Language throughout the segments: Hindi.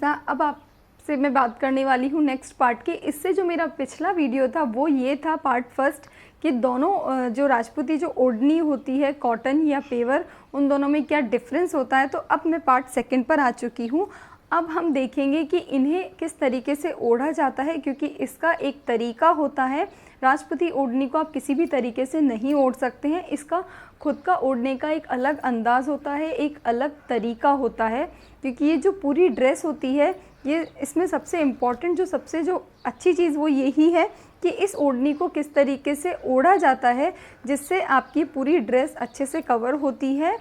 नमस्कार। अब आपसे मैं बात करने वाली हूँ नेक्स्ट पार्ट की। इससे जो मेरा पिछला वीडियो था वो ये था पार्ट फर्स्ट कि दोनों जो राजपूती जो ओढ़नी होती है कॉटन या पेवर, उन दोनों में क्या डिफरेंस होता है। तो अब मैं पार्ट सेकंड पर आ चुकी हूँ। अब हम देखेंगे कि इन्हें किस तरीके से ओढ़ा जाता है, क्योंकि इसका एक तरीका होता है। राजपूती ओढ़नी को आप किसी भी तरीके से नहीं ओढ़ सकते हैं। इसका खुद का ओढ़ने का एक अलग अंदाज़ होता है, एक अलग तरीका होता है, क्योंकि ये जो पूरी ड्रेस होती है ये इसमें सबसे इम्पॉर्टेंट सबसे अच्छी चीज़ वो यही है कि इस ओढ़नी को किस तरीके से ओढ़ा जाता है जिससे आपकी पूरी ड्रेस अच्छे से कवर होती है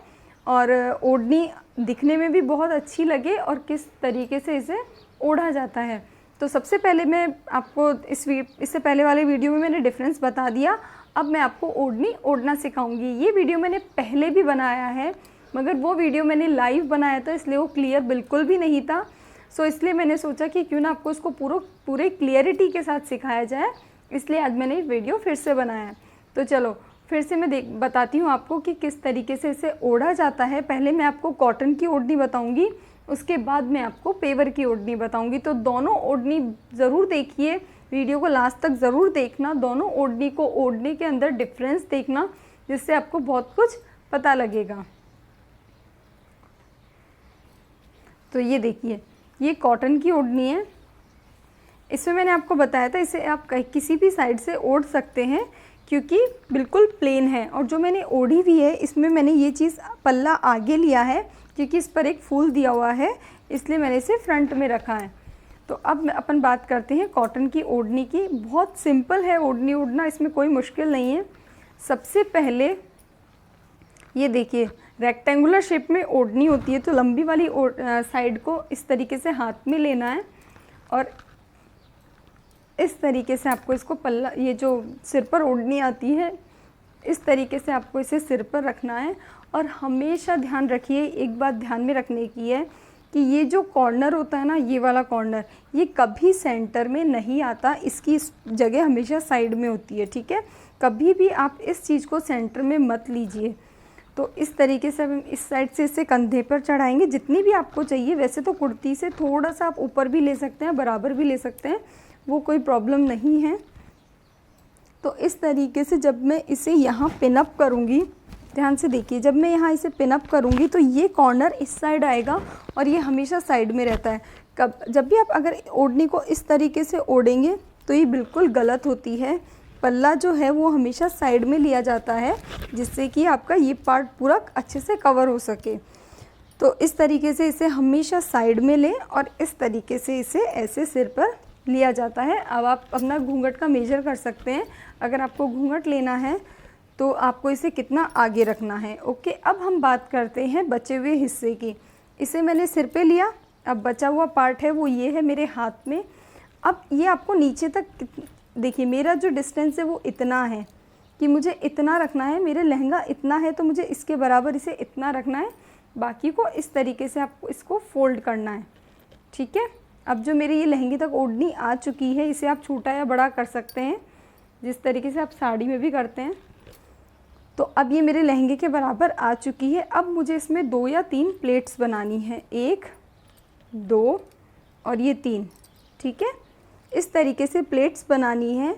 और ओढ़नी दिखने में भी बहुत अच्छी लगे और किस तरीके से इसे ओढ़ा जाता है। तो सबसे पहले मैं आपको इससे पहले वाले वीडियो में मैंने डिफरेंस बता दिया। अब मैं आपको ओढ़नी ओढ़ना सिखाऊंगी। ये वीडियो मैंने पहले भी बनाया है, मगर वो वीडियो मैंने लाइव बनाया था, इसलिए वो क्लियर बिल्कुल भी नहीं था। सो इसलिए मैंने सोचा कि क्यों ना आपको इसको पूरे क्लियरिटी के साथ सिखाया जाए, इसलिए आज मैंने वीडियो फिर से बनाया है। तो चलो फिर से मैं बताती हूँ आपको कि किस तरीके से इसे ओढ़ा जाता है। पहले मैं आपको कॉटन की ओढ़नी बताऊँगी, उसके बाद मैं आपको पेवर की ओढ़नी बताऊँगी। तो दोनों ओढ़नी ज़रूर देखिए, वीडियो को लास्ट तक ज़रूर देखना। दोनों ओढ़नी को ओढ़ने के अंदर डिफरेंस देखना, जिससे आपको बहुत कुछ पता लगेगा। तो ये देखिए, ये कॉटन की ओढ़नी है। इसमें मैंने आपको बताया था इसे आप किसी भी साइड से ओढ़ सकते हैं, क्योंकि बिल्कुल प्लेन है। और जो मैंने ओढ़ी हुई है इसमें मैंने ये चीज़ पल्ला आगे लिया है, क्योंकि इस पर एक फूल दिया हुआ है, इसलिए मैंने इसे फ्रंट में रखा है। तो अब अपन बात करते हैं कॉटन की ओढ़नी की। बहुत सिंपल है ओढ़नी ओढ़ना, इसमें कोई मुश्किल नहीं है। सबसे पहले ये देखिए, रेक्टेंगुलर शेप में ओढ़नी होती है, तो लंबी वाली साइड को इस तरीके से हाथ में लेना है और इस तरीके से आपको इसको पल्ला, ये जो सिर पर ओढ़नी आती है, इस तरीके से आपको इसे सिर पर रखना है। और हमेशा ध्यान रखिए, एक बात ध्यान में रखने की है कि ये जो कॉर्नर होता है ना, ये वाला कॉर्नर, ये कभी सेंटर में नहीं आता, इसकी जगह हमेशा साइड में होती है। ठीक है, कभी भी आप इस चीज़ को सेंटर में मत लीजिए। तो इस तरीके से हम इस साइड से इसे कंधे पर चढ़ाएंगे, जितनी भी आपको चाहिए। वैसे तो कुर्ती से थोड़ा सा आप ऊपर भी ले सकते हैं, बराबर भी ले सकते हैं, वो कोई प्रॉब्लम नहीं है। तो इस तरीके से जब मैं इसे यहाँ पिन अप करूँगी, ध्यान से देखिए, जब मैं यहाँ इसे पिन अप करूँगी तो ये कॉर्नर इस साइड आएगा और ये हमेशा साइड में रहता है। जब भी आप अगर ओढ़नी को इस तरीके से ओढ़ेंगे तो ये बिल्कुल गलत होती है। पल्ला जो है वो हमेशा साइड में लिया जाता है, जिससे कि आपका ये पार्ट पूरा अच्छे से कवर हो सके। तो इस तरीके से इसे हमेशा साइड में लें और इस तरीके से इसे ऐसे सिर पर लिया जाता है। अब आप अपना घूंघट का मेजर कर सकते हैं। अगर आपको घूंघट लेना है तो आपको इसे कितना आगे रखना है। ओके, अब हम बात करते हैं बचे हुए हिस्से की। इसे मैंने सिर पे लिया, अब बचा हुआ पार्ट है वो ये है मेरे हाथ में। अब ये आपको नीचे तक देखिए, मेरा जो डिस्टेंस है वो इतना है कि मुझे इतना रखना है। मेरे लहंगा इतना है तो मुझे इसके बराबर इसे इतना रखना है। बाकी को इस तरीके से आपको इसको फोल्ड करना है। ठीक है, अब जो मेरी ये लहंगे तक ओढ़नी आ चुकी है, इसे आप छोटा या बड़ा कर सकते हैं, जिस तरीके से आप साड़ी में भी करते हैं। तो अब ये मेरे लहंगे के बराबर आ चुकी है। अब मुझे इसमें 2 या 3 प्लेट्स बनानी है, 1 2 और ये 3। ठीक है, इस तरीके से प्लेट्स बनानी है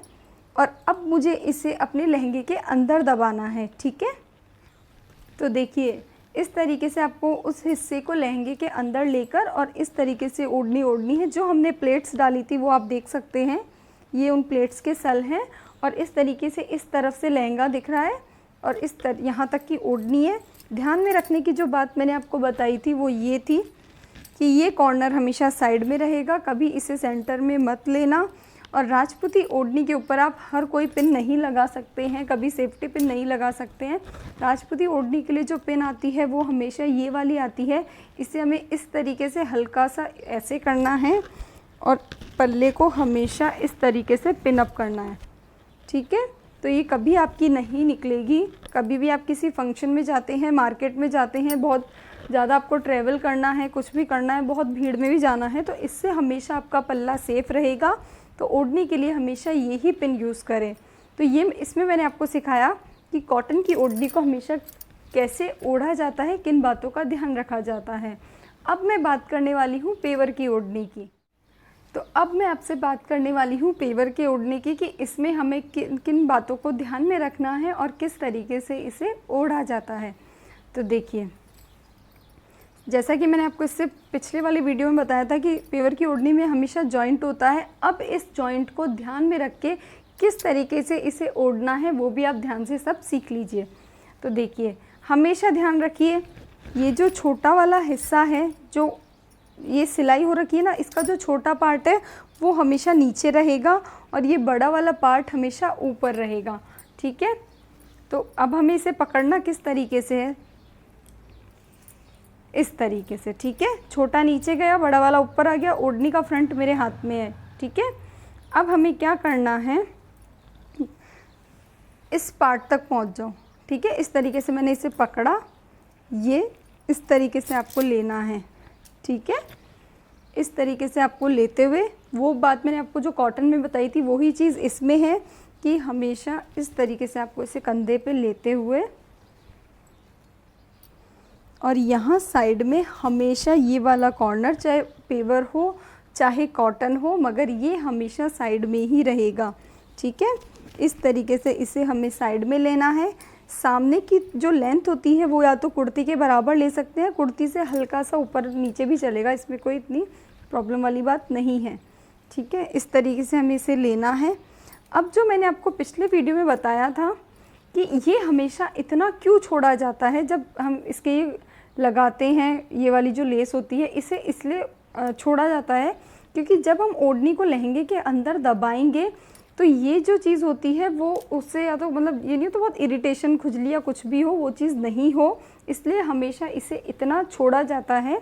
और अब मुझे इसे अपने लहंगे के अंदर दबाना है। ठीक है, तो देखिए इस तरीके से आपको उस हिस्से को लहंगे के अंदर लेकर और इस तरीके से ओढ़नी है। जो हमने प्लेट्स डाली थी वो आप देख सकते हैं, ये उन प्लेट्स के सल हैं। और इस तरीके से इस तरफ से लहंगा दिख रहा है और यहाँ तक की ओढ़नी है। ध्यान में रखने की जो बात मैंने आपको बताई थी वो ये थी कि ये कॉर्नर हमेशा साइड में रहेगा, कभी इसे सेंटर में मत लेना। और राजपूती ओढ़नी के ऊपर आप हर कोई पिन नहीं लगा सकते हैं, कभी सेफ्टी पिन नहीं लगा सकते हैं। राजपूती ओढ़नी के लिए जो पिन आती है वो हमेशा ये वाली आती है। इसे हमें इस तरीके से हल्का सा ऐसे करना है और पल्ले को हमेशा इस तरीके से पिन अप करना है। ठीक है, तो ये कभी आपकी नहीं निकलेगी। कभी भी आप किसी फंक्शन में जाते हैं, मार्केट में जाते हैं, बहुत ज़्यादा आपको ट्रैवल करना है, कुछ भी करना है, बहुत भीड़ में भी जाना है, तो इससे हमेशा आपका पल्ला सेफ़ रहेगा। तो ओढ़नी के लिए हमेशा यही पिन यूज़ करें। तो ये इसमें मैंने आपको सिखाया कि कॉटन की ओढ़नी को हमेशा कैसे ओढ़ा जाता है, किन बातों का ध्यान रखा जाता है। अब मैं बात करने वाली हूँ पेवर की ओढ़नी की। तो अब मैं आपसे बात करने वाली हूँ पेवर के ओढ़ने की कि इसमें हमें किन किन बातों को ध्यान में रखना है और किस तरीके से इसे ओढ़ा जाता है। तो देखिए, जैसा कि मैंने आपको इससे पिछले वाली वीडियो में बताया था कि पेवर की ओढ़नी में हमेशा जॉइंट होता है। अब इस जॉइंट को ध्यान में रख के किस तरीके से इसे ओढ़ना है वो भी आप ध्यान से सब सीख लीजिए। तो देखिए, हमेशा ध्यान रखिए, ये जो छोटा वाला हिस्सा है, जो ये सिलाई हो रखी है ना, इसका जो छोटा पार्ट है वो हमेशा नीचे रहेगा और ये बड़ा वाला पार्ट हमेशा ऊपर रहेगा। ठीक है, तो अब हमें इसे पकड़ना किस तरीके से है, इस तरीके से। ठीक है, छोटा नीचे गया, बड़ा वाला ऊपर आ गया, ओढ़नी का फ्रंट मेरे हाथ में है। ठीक है, अब हमें क्या करना है, इस पार्ट तक पहुंच जाओ। ठीक है, इस तरीके से मैंने इसे पकड़ा, ये इस तरीके से आपको लेना है। ठीक है, इस तरीके से आपको लेते हुए, वो बात मैंने आपको जो कॉटन में बताई थी वही चीज़ इसमें है कि हमेशा इस तरीके से आपको इसे कंधे पे लेते हुए और यहाँ साइड में हमेशा ये वाला कॉर्नर, चाहे पेवर हो चाहे कॉटन हो, मगर ये हमेशा साइड में ही रहेगा। ठीक है, इस तरीके से इसे हमें साइड में लेना है। सामने की जो लेंथ होती है वो या तो कुर्ती के बराबर ले सकते हैं, कुर्ती से हल्का सा ऊपर नीचे भी चलेगा, इसमें कोई इतनी प्रॉब्लम वाली बात नहीं है। ठीक है, इस तरीके से हमें इसे लेना है। अब जो मैंने आपको पिछले वीडियो में बताया था कि ये हमेशा इतना क्यों छोड़ा जाता है, जब हम इसके ये लगाते हैं, ये वाली जो लेस होती है इसे इसलिए छोड़ा जाता है क्योंकि जब हम ओढ़नी को लहंगे के अंदर दबाएंगे तो ये जो चीज़ होती है वो उससे या तो मतलब ये नहीं तो बहुत इरिटेशन, खुजली या कुछ भी हो, वो चीज़ नहीं हो, इसलिए हमेशा इसे इतना छोड़ा जाता है।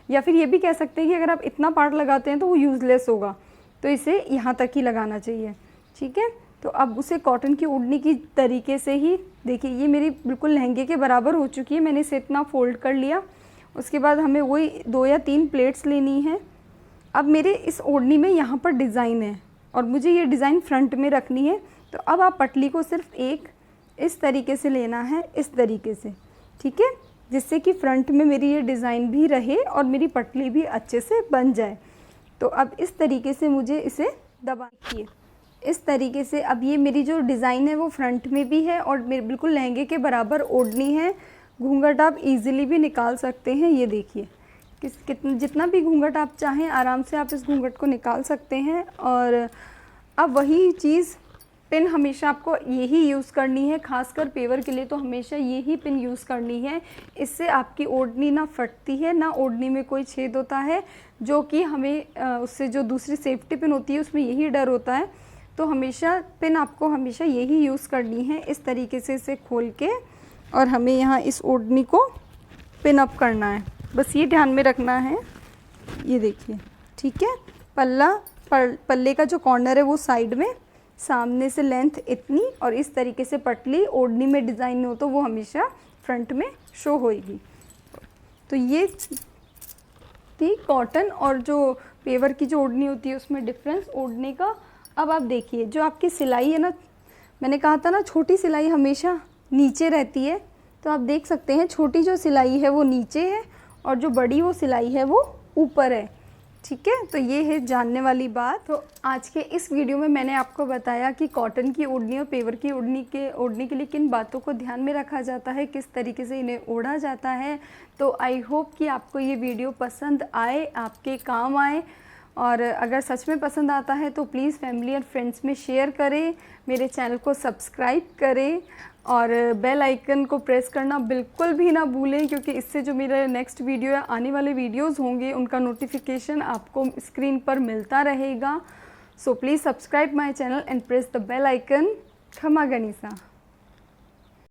या फिर ये भी कह सकते हैं कि अगर आप इतना पार्ट लगाते हैं तो वो यूज़लेस होगा, तो इसे यहाँ तक ही लगाना चाहिए। ठीक है, तो अब उसे कॉटन की ओढ़नी की तरीके से ही देखिए, ये मेरी बिल्कुल लहंगे के बराबर हो चुकी है, मैंने इसे इतना फोल्ड कर लिया। उसके बाद हमें वही 2 या 3 प्लेट्स लेनी है। अब मेरे इस ओढ़नी में यहाँ पर डिज़ाइन है और मुझे ये डिज़ाइन फ्रंट में रखनी है, तो अब आप पटली को सिर्फ एक इस तरीके से लेना है, इस तरीके से। ठीक है, जिससे कि फ्रंट में मेरी ये डिज़ाइन भी रहे और मेरी पटली भी अच्छे से बन जाए। तो अब इस तरीके से मुझे इसे दबाइए, इस तरीके से। अब ये मेरी जो डिज़ाइन है वो फ्रंट में भी है और मेरे बिल्कुल लहंगे के बराबर ओढ़नी है। घूंघट आप इजीली भी निकाल सकते हैं, ये देखिए, जितना भी घूंघट आप चाहें आराम से आप इस घूंघट को निकाल सकते हैं। और अब वही चीज़, पिन हमेशा आपको यही यूज़ करनी है, खासकर पेवर के लिए तो हमेशा यही पिन यूज़ करनी है। इससे आपकी ओढ़नी ना फटती है, ना ओढ़नी में कोई छेद होता है, जो कि हमें उससे जो दूसरी सेफ्टी पिन होती है उसमें यही डर होता है। तो हमेशा पिन आपको हमेशा यही यूज़ करनी है, इस तरीके से इसे खोल के, और हमें यहाँ इस ओढ़नी को पिन अप करना है, बस ये ध्यान में रखना है। ये देखिए, ठीक है, पल्ले का जो कॉर्नर है वो साइड में, सामने से लेंथ इतनी, और इस तरीके से पटली ओढ़नी में डिज़ाइन हो तो वो हमेशा फ्रंट में शो होएगी। तो ये थी कॉटन और जो पेवर की जो ओढ़नी होती है उसमें डिफरेंस ओढ़ने का। अब आप देखिए, जो आपकी सिलाई है ना, मैंने कहा था ना छोटी सिलाई हमेशा नीचे रहती है, तो आप देख सकते हैं छोटी जो सिलाई है वो नीचे है और जो बड़ी वो सिलाई है वो ऊपर है। ठीक है, तो ये है जानने वाली बात। तो आज के इस वीडियो में मैंने आपको बताया कि कॉटन की ओढ़नी और पेवर की ओढ़नी के लिए किन बातों को ध्यान में रखा जाता है, किस तरीके से इन्हें ओढ़ा जाता है। तो आई होप कि आपको ये वीडियो पसंद आए, आपके काम आए, और अगर सच में पसंद आता है तो प्लीज़ फैमिली और फ्रेंड्स में शेयर करें, मेरे चैनल को सब्सक्राइब करें और बेल आइकन को प्रेस करना बिल्कुल भी ना भूलें, क्योंकि इससे जो मेरा नेक्स्ट वीडियो या आने वाले वीडियोस होंगे उनका नोटिफिकेशन आपको स्क्रीन पर मिलता रहेगा। So please subscribe my channel and press the bell icon. खमा गनीसा।